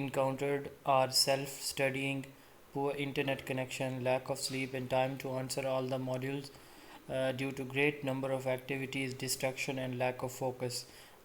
encountered are self-studying, poor internet connection, lack of sleep and time to answer all the modules due to great number of activities, distraction and lack of focus.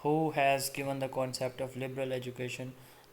Who has given the concept of liberal education,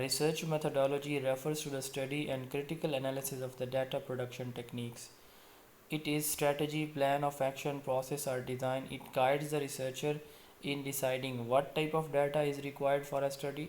Research methodology refers to the study and critical analysis of the data production techniques. It is strategy, plan of action, process or design. It guides the researcher in deciding what type of data is required for a study,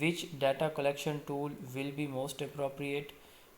which data collection tool will be most appropriate,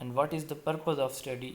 and what is the purpose of study,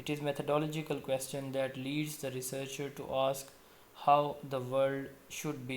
It is methodological question that leads the researcher to ask how the world should be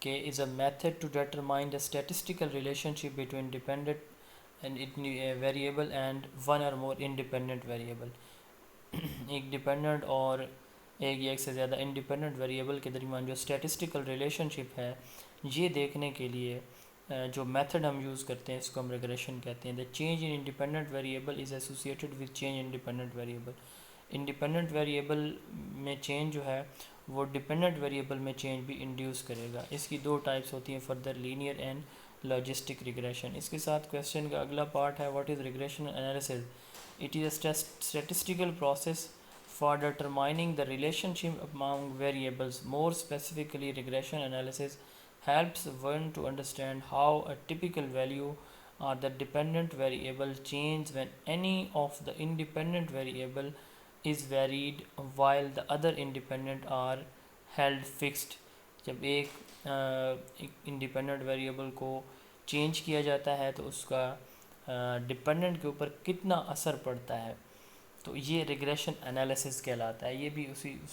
کہ is a method to determine the statistical relationship between dependent and variable and one or more independent variable. ایک dependent اور ایک یا ایک سے زیادہ independent variable کے درمیان جو اسٹیٹسٹیکل ریلیشن شپ ہے، یہ دیکھنے کے لیے جو میتھڈ ہم یوز کرتے ہیں اس کو ہم ریگریشن کہتے ہیں. The change in independent variable is associated with change in dependent variable. Independent variable میں چینج جو ہے وہ ڈیپینڈنٹ ویریبل میں چینج بھی انڈیوس کرے گا. اس کی دو ٹائپس ہوتی ہیں، further linear and logistic regression. اس کے ساتھ کویسچن کا اگلا پارٹ ہے what is regression analysis. It is a statistical process for determining the relationship among variables. More specifically, regression analysis helps one to understand how a typical value or the dependent variable changes when any of the independent variable is varied while the other independent are held fixed. جب ایک independent variable کو change کیا جاتا ہے تو اس کا dependent کے اوپر کتنا اثر پڑتا ہے، تو یہ ریگریشن انالیسس کہلاتا ہے. یہ بھی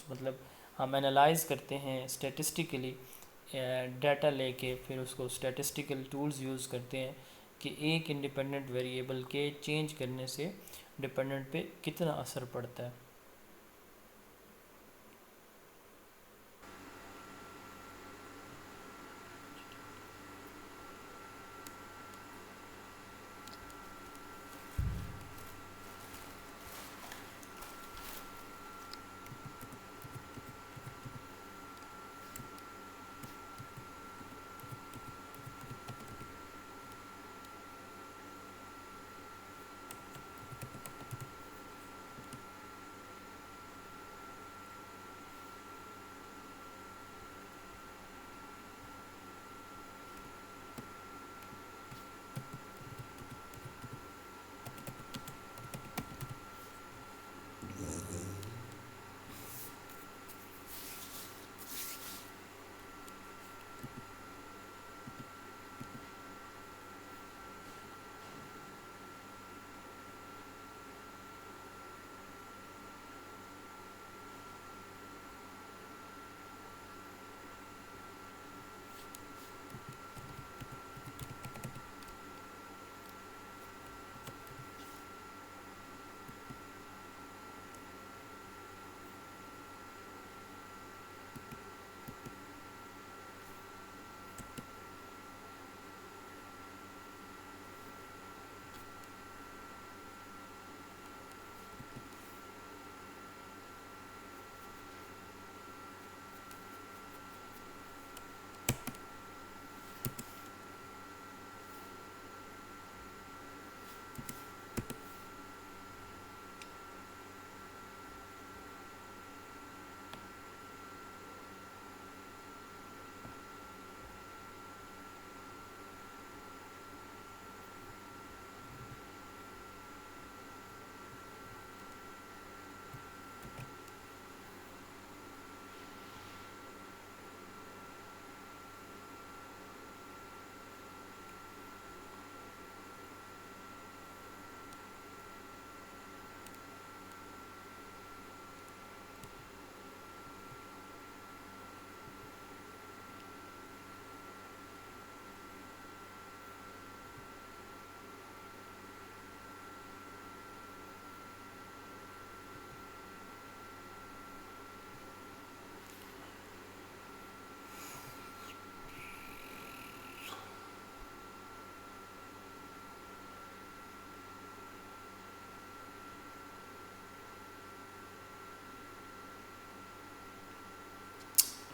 مطلب ہم انالائز کرتے ہیں اسٹیٹسٹیکلی ڈیٹا لے کے، پھر اس کو اسٹیٹسٹیکل ٹولز یوز کرتے ہیں کہ ایک انڈیپینڈنٹ ویریبل کے چینج کرنے سے ڈپینڈنٹ پہ کتنا اثر پڑتا ہے.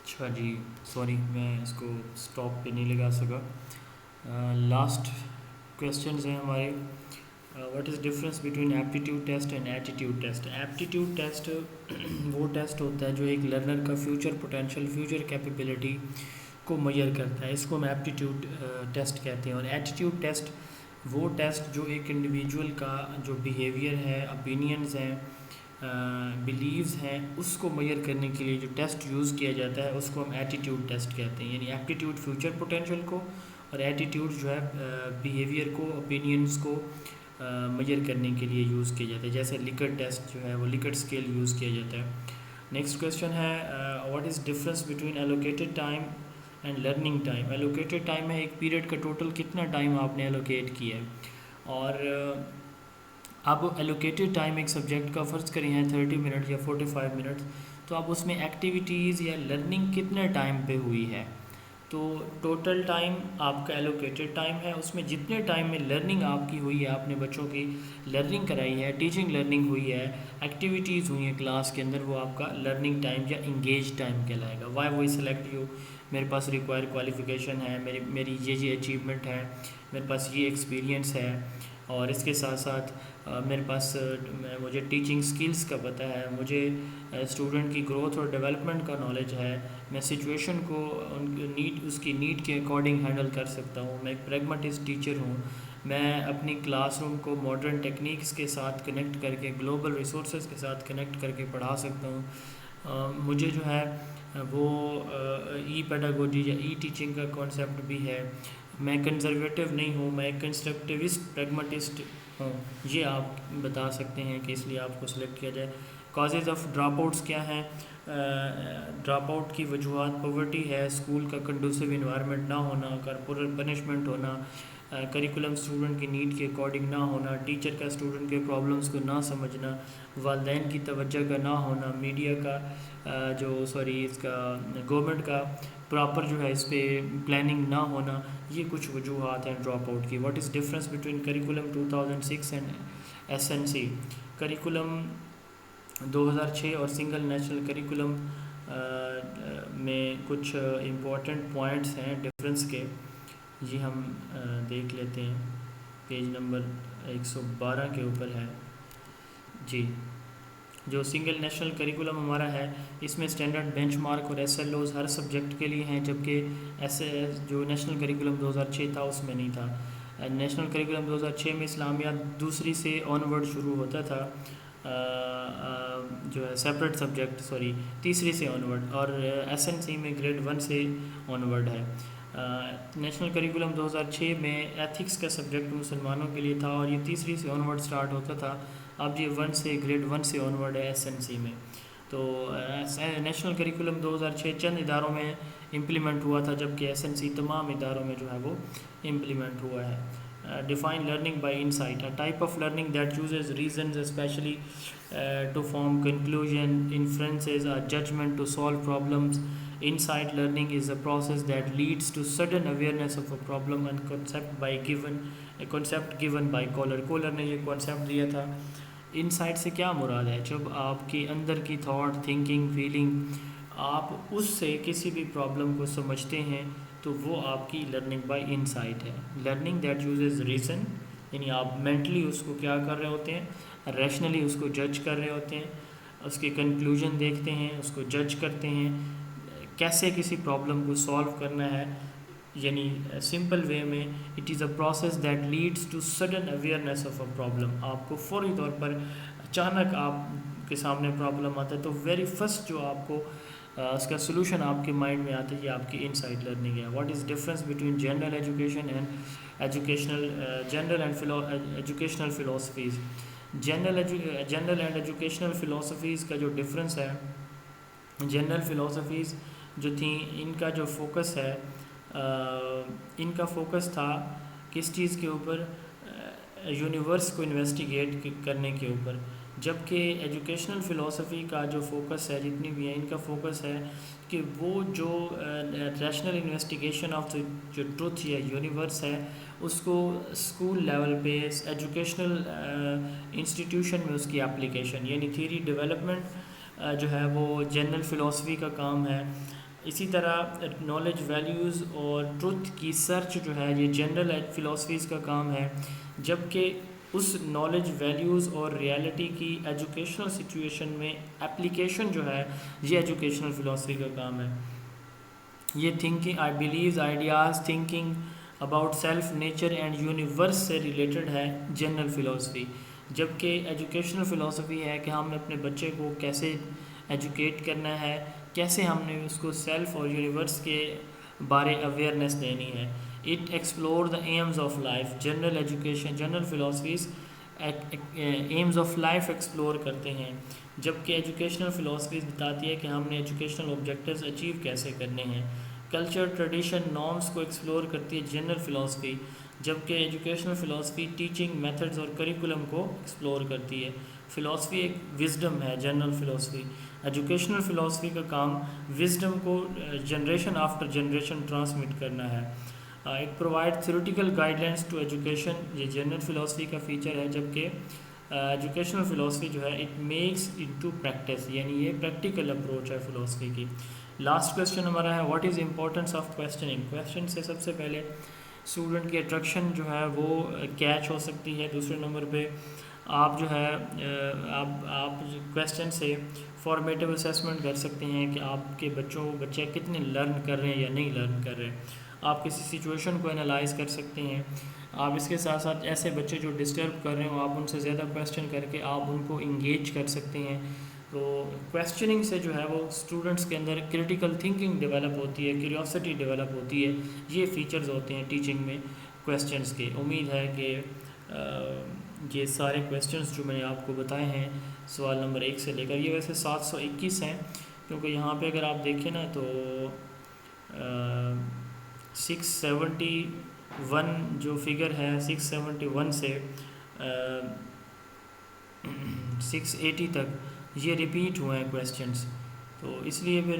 اچھا جی، سوری میں اس کو اسٹاپ پہ نہیں لگا سکا. لاسٹ کویسچنز ہیں ہمارے. What is difference between aptitude test and attitude test. Aptitude test وہ ٹیسٹ ہوتا ہے جو ایک لرنر کا فیوچر پوٹینشیل، فیوچر کیپیبلٹی کو میئر کرتا ہے، اس کو ہم ایپٹیٹیوڈ ٹیسٹ کہتے ہیں. اور ایٹیٹیوڈ ٹیسٹ وہ ٹیسٹ جو ایک انڈیویجول کا جو بیہیویئر ہے، اوپینینز ہیں، بلیوز ہیں، اس کو میئر کرنے کے لیے جو ٹیسٹ یوز کیا جاتا ہے اس کو ہم ایٹیٹیوڈ ٹیسٹ کہتے ہیں. یعنی ایپٹیٹیوڈ فیوچر پوٹینشیل کو اور ایٹیٹیوڈ جو ہے بیہیویئر کو، اوپینینز کو میئر کرنے کے لیے یوز کیا جاتا ہے. جیسے لکٹ ٹیسٹ جو ہے وہ لکٹ اسکیل یوز کیا جاتا ہے. نیکسٹ کویسچن ہے what is difference between allocated time and learning time. Allocated time ہے ایک پیریڈ کا ٹوٹل کتنا ٹائم آپ نے ایلوکیٹ کیا ہے. اور اب ایلوکیٹڈ ٹائم ایک سبجیکٹ کا فرض کریں ہیں 30 منٹ یا 45 منٹ، تو اب اس میں ایکٹیویٹیز یا لرننگ کتنے ٹائم پہ ہوئی ہے. تو ٹوٹل ٹائم آپ کا ایلوکیٹڈ ٹائم ہے، اس میں جتنے ٹائم میں لرننگ آپ کی ہوئی ہے، آپ نے بچوں کی لرننگ کرائی ہے، ٹیچنگ لرننگ ہوئی ہے، ایکٹیویٹیز ہوئی ہیں کلاس کے اندر، وہ آپ کا لرننگ ٹائم یا انگیج ٹائم کہلائے گا. وائی وی سلیکٹ یو، میرے پاس ریکوائر کوالیفیکیشن ہے، میری یہ اچیومنٹ ہے، میرے پاس یہ ایکسپیرینس ہے، اور اس کے ساتھ ساتھ میرے پاس مجھے ٹیچنگ سکلز کا پتہ ہے، مجھے اسٹوڈنٹ کی گروتھ اور ڈیولپمنٹ کا نالج ہے، میں سچویشن کو اس کی نیڈ کے اکارڈنگ ہینڈل کر سکتا ہوں، میں ایک پریگماٹسٹ ٹیچر ہوں، میں اپنی کلاس روم کو ماڈرن ٹیکنیکس کے ساتھ کنیکٹ کر کے، گلوبل ریسورسز کے ساتھ کنیکٹ کر کے پڑھا سکتا ہوں. مجھے جو ہے وہ ای پیڈاگوجی یا ای ٹیچنگ کا کانسیپٹ بھی ہے. میں کنزرویٹو نہیں ہوں، میں ایک کنسٹرکٹیوسٹ پریگماٹسٹ ہوں. یہ آپ بتا سکتے ہیں کہ اس لیے آپ کو سلیکٹ کیا جائے. کازز آف ڈراپ آؤٹس کیا ہیں؟ ڈراپ آؤٹ کی وجوہات پاورٹی ہے، اسکول کا کنڈوسیو انوائرمنٹ نہ ہونا، کارپورل پنشمنٹ ہونا، کریکولم اسٹوڈنٹ کی نیڈ کے اکارڈنگ نہ ہونا، ٹیچر کا اسٹوڈنٹ کے پرابلمس کو نہ سمجھنا، والدین کی توجہ کا نہ ہونا، میڈیا کا اس کا گورنمنٹ کا پراپر جو ہے اس پہ پلاننگ نہ ہونا. یہ کچھ وجوہات ہیں ڈراپ آؤٹ کی. What is difference between curriculum 2006 and SNC؟ Curriculum 2006 اور سنگل نیشنل کریکولم میں کچھ امپورٹنٹ پوائنٹس ہیں ڈفرینس کے، یہ ہم دیکھ لیتے ہیں. پیج نمبر 112 کے اوپر ہے جی. جو سنگل نیشنل کریکولم ہمارا ہے، اس میں اسٹینڈرڈ بینچ مارک اور SLOs ہر سبجیکٹ کے لیے ہیں، جبکہ جو نیشنل کریکولم 2006 تھا اس میں نہیں تھا. نیشنل کریکولم 2006 میں اسلامیات دوسری سے آن ورڈ شروع ہوتا تھا، جو ہے سیپریٹ سبجیکٹ تیسری سے آن ورڈ، اور SNC میں گریڈ 1 سے آن ورڈ ہے. نیشنل کریکولم 2006 میں ایتھکس کا سبجیکٹ مسلمانوں کے لیے تھا، اور یہ تیسری سے آن ورڈ سٹارٹ ہوتا تھا. اب یہ گریڈ 1 سے آن ورڈ ہے SNC میں. تو نیشنل کریکولم 2006 چند اداروں میں امپلیمنٹ ہوا تھا، جبکہ SNC تمام اداروں میں جو ہے وہ امپلیمنٹ ہوا ہے. Define learning by insight, type of learning that uses reasons especially to form conclusion, inferences اور judgment to solve problems. Insight learning is a process that leads to sudden awareness of a problem and concept given by Kohler نے یہ concept دیا تھا. Insight سے کیا مراد ہے؟ جب آپ کے اندر کی تھاٹ، تھنکنگ، فیلنگ، آپ اس سے کسی بھی پرابلم کو سمجھتے ہیں تو وہ آپ کی لرننگ بائی انسائٹ ہے. لرننگ دیٹ یوزز ریزن، یعنی آپ مینٹلی اس کو کیا کر رہے ہوتے ہیں، ریشنلی اس کو جج کر رہے ہوتے ہیں، اس کے کنکلوژن دیکھتے ہیں، اس کو جج کرتے ہیں، کیسے کسی پرابلم کو سالو کرنا ہے. یعنی سمپل وے میں it is a process that leads to sudden awareness of a problem. آپ کو فوری طور پر اچانک آپ کے سامنے پرابلم آتا ہے تو ویری فرسٹ جو آپ کو اس کا سلوشن آپ کے مائنڈ میں آتا ہے، یہ آپ کی انسائٹ لرننگ ہے. What is difference between general education and educational philosophies? General and educational philosophies کا جو ڈفرینس ہے، جنرل فلاسفیز جو تھیں ان کا جو فوکس ہے، ان کا فوکس تھا کس چیز کے اوپر؟ یونیورس کو انویسٹیگیٹ کرنے کے اوپر. جبکہ ایجوکیشنل فلاسفی کا جو فوکس ہے، جتنی بھی ہیں ان کا فوکس ہے کہ وہ جو ریشنل انویسٹیگیشن آف جو ٹروتھ یا یونیورس ہے اس کو اسکول لیول پہ ایجوکیشنل انسٹیٹیوشن میں اس کی اپلیکیشن، یعنی تھیوری ڈیولپمنٹ جو ہے وہ جنرل فلاسفی کا کام ہے. اسی طرح نالج، ویلیوز اور ٹروتھ کی سرچ جو ہے یہ جنرل فلاسفیز کا کام ہے. جبکہ اس نالج، ویلیوز اور ریالٹی کی ایجوکیشنل سچویشن میں اپلیکیشن جو ہے یہ ایجوکیشنل فلاسفی کا کام ہے. یہ thinking, I believes, ideas, thinking about self, nature and universe سے ریلیٹڈ ہے جنرل فلاسفی. جبکہ ایجوکیشنل فلاسفی ہے کہ ہم نے اپنے بچے کو کیسے ایجوکیٹ کرنا ہے، کیسے ہم نے اس کو سیلف اور یونیورس کے بارے اویئرنیس دینی ہے. It explore the aims of life. General education, general philosophies aims of life explore کرتے ہیں، جبکہ ایجوکیشنل فلاسفیز بتاتی ہے کہ ہم نے ایجوکیشنل آبجیکٹیوز اچیو کیسے کرنے ہیں. کلچر ٹریڈیشن نارمز کو ایکسپلور کرتی ہے جنرل فلاسفی، جبکہ ایجوکیشنل فلاسفی ٹیچنگ میتھڈز اور کریکولم کو ایکسپلور کرتی ہے۔ فلاسفی ایک وزڈم ہے، جنرل فلاسفی۔ ایجوکیشنل فلاسفی کا کام وزڈم کو جنریشن آفٹر جنریشن ٹرانسمٹ کرنا ہے۔ It provide theoretical guidelines to education, یہ جنرل فلاسفی کا فیچر ہے، جبکہ ایجوکیشنل فلاسفی جو ہے اٹ میکس انٹو پریکٹس، یعنی یہ پریکٹیکل اپروچ ہے فلاسفی کی۔ لاسٹ کویسچن ہمارا ہے what is importance of questioning. Question سے سب سے پہلے اسٹوڈنٹ کی اٹریکشن جو ہے وہ کیچ ہو سکتی ہے۔ دوسرے نمبر پہ آپ جو ہے آپ کویسچن سے فارمیٹیو اسیسمنٹ کر سکتے ہیں کہ آپ کے بچے کتنے لرن کر رہے ہیں یا نہیں لرن کر رہے ہیں۔ آپ کسی سچویشن کو انالائز کر سکتے ہیں۔ آپ اس کے ساتھ ساتھ ایسے بچے جو ڈسٹرب کر رہے ہوں آپ ان سے زیادہ کویسچن کر کے آپ ان کو انگیج کر سکتے ہیں۔ تو کویسچننگ سے جو ہے وہ اسٹوڈنٹس کے اندر کریٹیکل تھنکنگ ڈیولپ ہوتی ہے، کیوریوسٹی ڈیولپ ہوتی ہے۔ یہ فیچرز ہوتے ہیں ٹیچنگ میں کویسچنس کے۔ امید ہے کہ یہ سارے کویسچنس جو میں نے آپ کو بتائے ہیں سوال نمبر 1 سے لے کر، یہ ویسے 721 ہیں، کیونکہ یہاں پہ اگر آپ دیکھیں نا تو 671 جو فگر ہے 671 سے 680 تک یہ ریپیٹ ہوئے ہیں کویسچنس، تو اس لیے پھر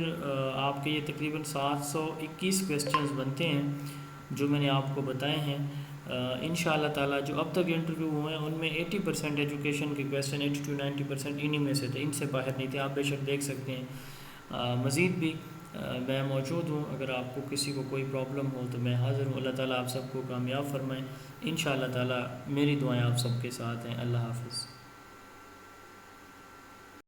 آپ کے یہ تقریباً 721 کویسچنس بنتے ہیں جو میں نے آپ کو بتائے ہیں۔ انشاءاللہ تعالیٰ جو اب تک انٹرویو ہوئے ہیں ان میں 80% ایجوکیشن کے کویسچن 80 to 90% انہی میں سے تھے، ان سے باہر نہیں تھے۔ آپ بے شک دیکھ سکتے ہیں۔ مزید بھی میں موجود ہوں، اگر آپ کو کسی کو کوئی پرابلم ہو تو میں حاضر ہوں۔ اللہ تعالیٰ آپ سب کو کامیاب فرمائیں۔ انشاءاللہ تعالیٰ میری دعائیں آپ سب کے ساتھ ہیں۔ اللہ حافظ۔